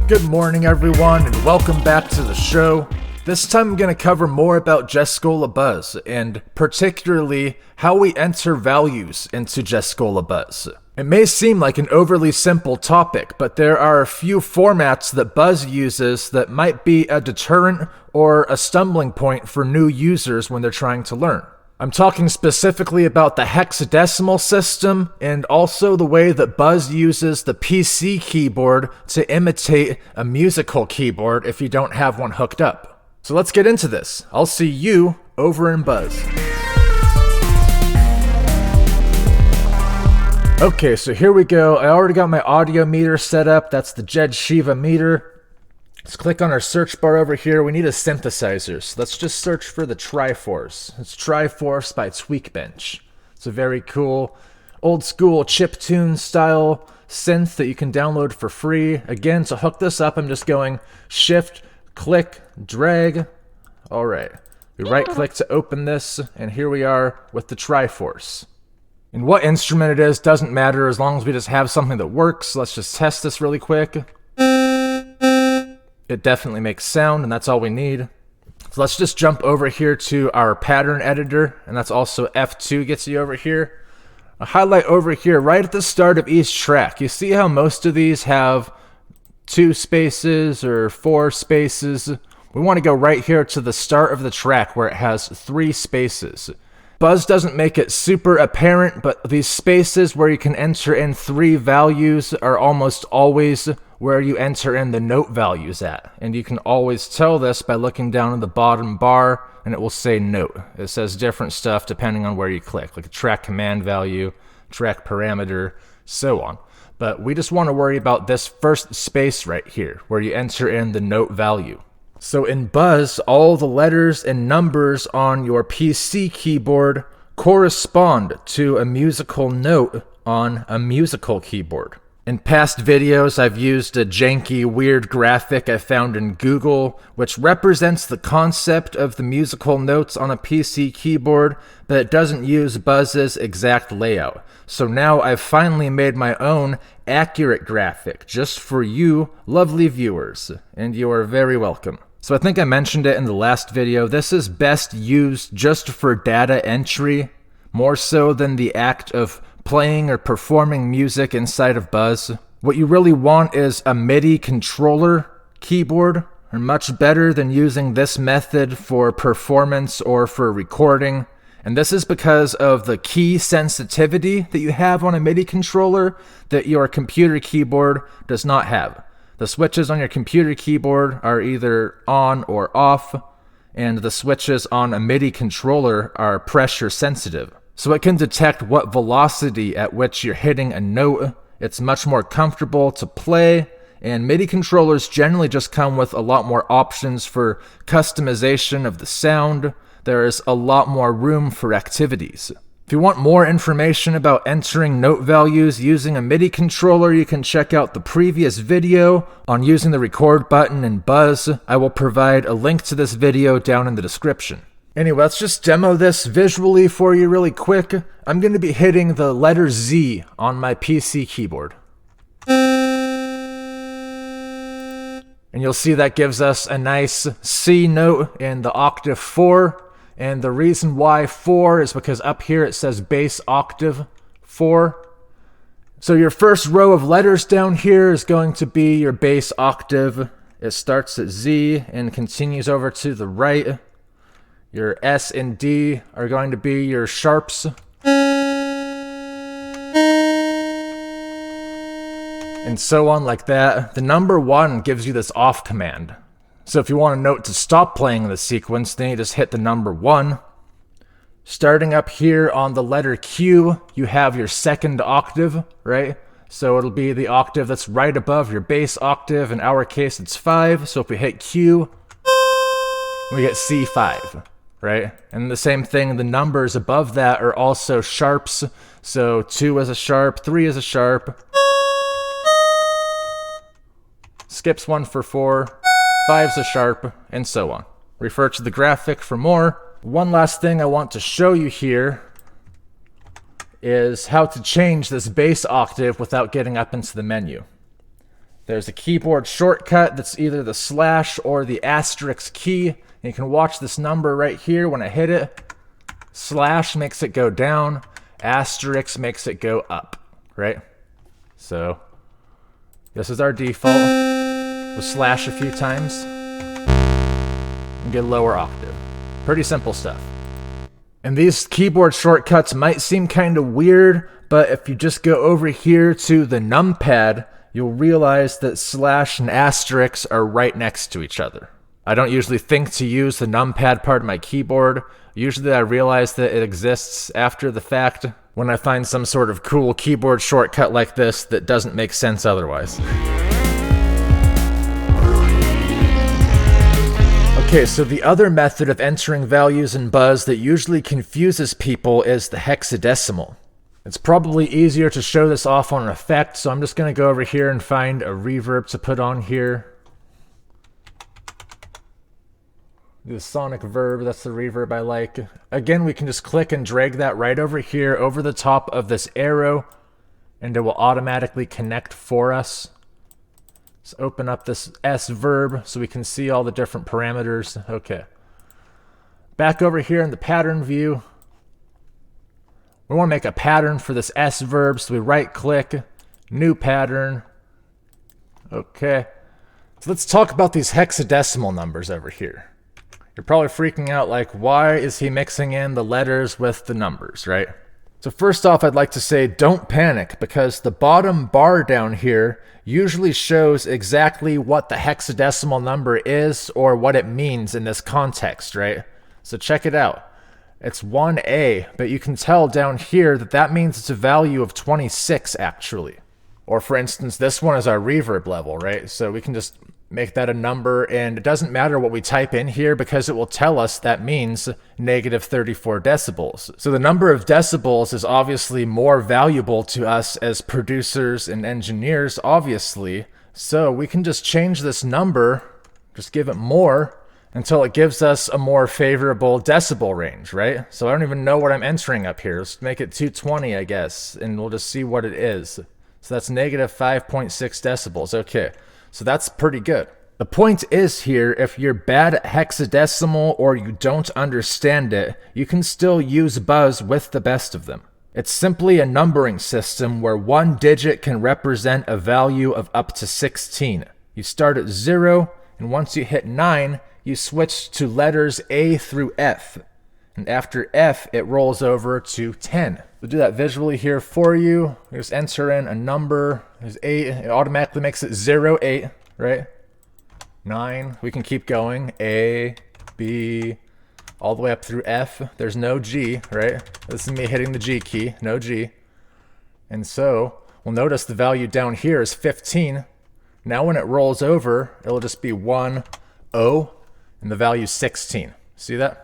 Good morning everyone and welcome back to the show. This time I'm going to cover more about Jeskola Buzz and particularly how we enter values into Jeskola Buzz. It may seem like an overly simple topic, but there are a few formats that Buzz uses that might be a deterrent or a stumbling point for new users when they're trying to learn. I'm talking specifically about the hexadecimal system and also the way that Buzz uses the PC keyboard to imitate a musical keyboard if you don't have one hooked up. So let's get into this. I'll see you over in Buzz. Okay, so here we go. I already got my audio meter set up. That's the Jeskola meter. Let's click on our search bar over here. We need a synthesizer. So let's just search for the Triforce. It's Triforce by Tweakbench. It's a very cool, old school chiptune style synth that you can download for free. Again, to hook this up, I'm just going Shift, click, drag. All right. We right click to open this, and here we are with the Triforce. And what instrument it is doesn't matter as long as we just have something that works. Let's just test this really quick. It definitely makes sound, and that's all we need. So let's just jump over here to our pattern editor, and that's also F2 gets you over here. A highlight over here right at the start of each track. You see how most of these have 2 spaces or 4 spaces? We want to go right here to the start of the track where it has 3 spaces. Buzz doesn't make it super apparent, but these spaces where you can enter in 3 values are almost always where you enter in the note values at. And you can always tell this by looking down at the bottom bar and it will say note. It says different stuff depending on where you click, like a track command value, track parameter, so on. But we just want to worry about this first space right here where you enter in the note value. So in Buzz, all the letters and numbers on your PC keyboard correspond to a musical note on a musical keyboard. In past videos, I've used a janky, weird graphic I found in Google, which represents the concept of the musical notes on a PC keyboard, but it doesn't use Buzz's exact layout. So now I've finally made my own accurate graphic, just for you, lovely viewers, and you are very welcome. So I think I mentioned it in the last video, this is best used just for data entry, more so than the act of playing or performing music inside of Buzz. What you really want is a MIDI controller keyboard, or much better than using this method for performance or for recording. And this is because of the key sensitivity that you have on a MIDI controller that your computer keyboard does not have. The switches on your computer keyboard are either on or off, and the switches on a MIDI controller are pressure sensitive. So it can detect what velocity at which you're hitting a note. It's much more comfortable to play, and MIDI controllers generally just come with a lot more options for customization of the sound. There is a lot more room for activities. If you want more information about entering note values using a MIDI controller, you can check out the previous video on using the record button in Buzz. I will provide a link to this video down in the description. Anyway, let's just demo this visually for you really quick. I'm going to be hitting the letter Z on my PC keyboard. And you'll see that gives us a nice C note in the octave 4. And the reason why 4 is because up here it says bass octave 4. So your first row of letters down here is going to be your bass octave. It starts at Z and continues over to the right. Your S and D are going to be your sharps. And so on like that. The number 1 gives you this off command. So if you want a note to stop playing the sequence, then you just hit the number 1. Starting up here on the letter Q, you have your second octave, right? So it'll be the octave that's right above your bass octave. In our case, it's 5. So if we hit Q, we get C5. Right? And the same thing, the numbers above that are also sharps. So 2 is a sharp, 3 is a sharp. Skips 1 for 4, 5's a sharp, and so on. Refer to the graphic for more. One last thing I want to show you here is how to change this bass octave without getting up into the menu. There's a keyboard shortcut that's either the slash or the asterisk key. And you can watch this number right here when I hit it. Slash makes it go down. Asterisk makes it go up, right? So this is our default. We'll slash a few times and get a lower octave. Pretty simple stuff. And these keyboard shortcuts might seem kind of weird, but if you just go over here to the numpad, you'll realize that slash and asterisk are right next to each other. I don't usually think to use the numpad part of my keyboard. Usually I realize that it exists after the fact when I find some sort of cool keyboard shortcut like this that doesn't make sense otherwise. Okay, so the other method of entering values in Buzz that usually confuses people is the hexadecimal. It's probably easier to show this off on an effect, so I'm just going to go over here and find a reverb to put on here. The sonic verb, that's the reverb I like. Again, we can just click and drag that right over here, over the top of this arrow, and it will automatically connect for us. Let's open up this S verb so we can see all the different parameters. Okay. Back over here in the pattern view, we want to make a pattern for this S verb, so we right click, new pattern. Okay. So let's talk about these hexadecimal numbers over here. You're probably freaking out like, why is he mixing in the letters with the numbers, right? So first off, I'd like to say don't panic, because the bottom bar down here usually shows exactly what the hexadecimal number is or what it means in this context, right? So check it out. It's 1A, but you can tell down here that that means it's a value of 26 actually. Or for instance, this one is our reverb level, right? So we can just make that a number, and it doesn't matter what we type in here because it will tell us that means negative 34 decibels. So the number of decibels is obviously more valuable to us as producers and engineers, obviously. So we can just change this number, just give it more, until it gives us a more favorable decibel range, right? So I don't even know what I'm entering up here. Let's make it 220, I guess, and we'll just see what it is. So that's negative 5.6 decibels. Okay. So that's pretty good. The point is here, if you're bad at hexadecimal or you don't understand it, you can still use Buzz with the best of them. It's simply a numbering system where one digit can represent a value of up to 16. You start at 0, and once you hit 9, you switch to letters A through F. And after F, it rolls over to 10. We'll do that visually here for you. We just enter in a number. There's 8. It automatically makes it 0, 8, right? 9. We can keep going. A, B, all the way up through F. There's no G, right? This is me hitting the G key, no G. And so we'll notice the value down here is 15. Now when it rolls over, it'll just be 1, O, and the value is 16. See that?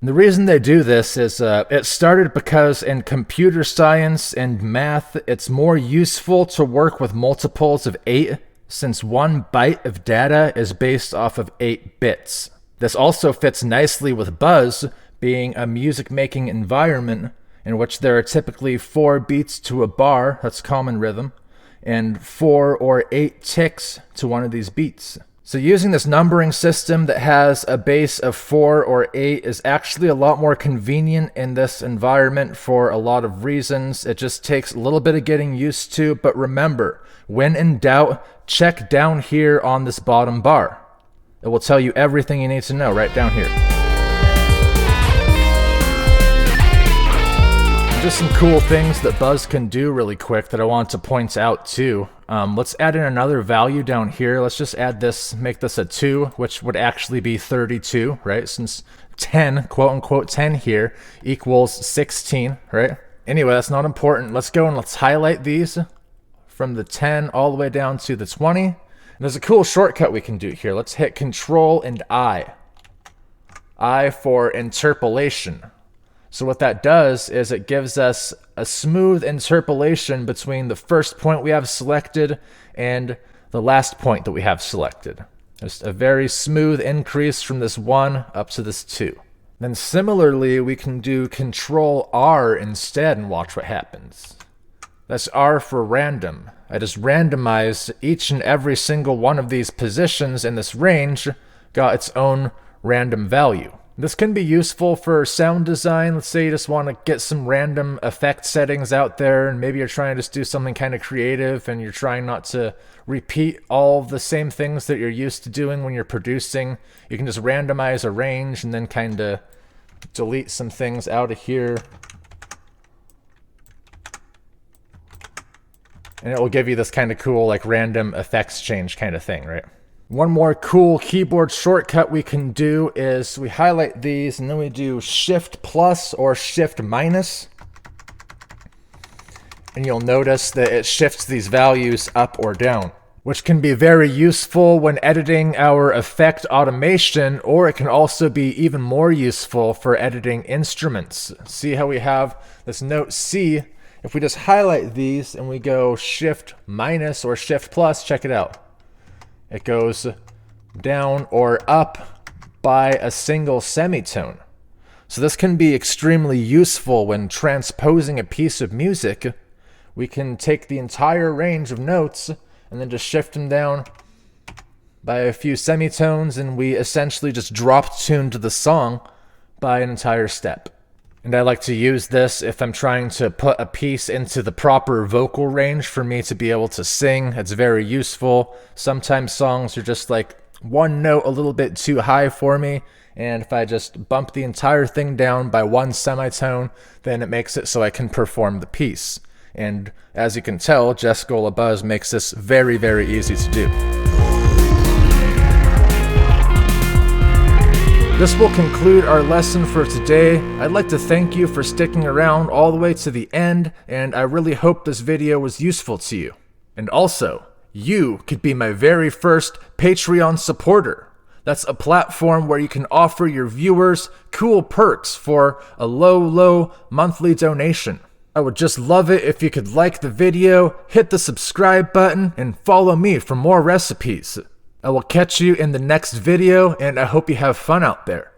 The reason they do this is it started because in computer science and math, it's more useful to work with multiples of 8, since 1 byte of data is based off of 8 bits. This also fits nicely with Buzz being a music-making environment in which there are typically 4 beats to a bar, that's common rhythm, and 4 or 8 ticks to one of these beats. So using this numbering system that has a base of 4 or 8 is actually a lot more convenient in this environment for a lot of reasons. It just takes a little bit of getting used to, but remember, when in doubt, check down here on this bottom bar. It will tell you everything you need to know right down here. Just some cool things that Buzz can do really quick that I want to point out too. Let's add in another value down here. Let's just add this, make this a 2, which would actually be 32, right? Since 10, quote unquote 10 here, equals 16, right? Anyway, that's not important. Let's go and let's highlight these from the 10 all the way down to the 20. And there's a cool shortcut we can do here. Let's hit Control and I. I for interpolation. So what that does is it gives us a smooth interpolation between the first point we have selected and the last point that we have selected. Just a very smooth increase from this 1 up to this 2. Then similarly, we can do Control R instead and watch what happens. That's R for random. I just randomized each and every single one of these positions in this range, got its own random value. This can be useful for sound design. Let's say you just want to get some random effect settings out there, and maybe you're trying to just do something kind of creative and you're trying not to repeat all the same things that you're used to doing when you're producing. You can just randomize a range and then kind of delete some things out of here. And it will give you this kind of cool, like, random effects change kind of thing, right? One more cool keyboard shortcut we can do is we highlight these and then we do Shift plus or Shift minus. And you'll notice that it shifts these values up or down, which can be very useful when editing our effect automation, or it can also be even more useful for editing instruments. See how we have this note C? If we just highlight these and we go Shift minus or Shift plus, check it out. It goes down or up by a single semitone. So this can be extremely useful when transposing a piece of music. We can take the entire range of notes and then just shift them down by a few semitones, and we essentially just drop tune to the song by an entire step. And I like to use this if I'm trying to put a piece into the proper vocal range for me to be able to sing. It's very useful. Sometimes songs are just like one note a little bit too high for me, and if I just bump the entire thing down by one semitone, then it makes it so I can perform the piece. And as you can tell, Jeskola Buzz makes this very, very easy to do. This will conclude our lesson for today. I'd like to thank you for sticking around all the way to the end, and I really hope this video was useful to you. And also, you could be my very first Patreon supporter. That's a platform where you can offer your viewers cool perks for a low monthly donation. I would just love it if you could like the video, hit the subscribe button, and follow me for more recipes. I will catch you in the next video, and I hope you have fun out there.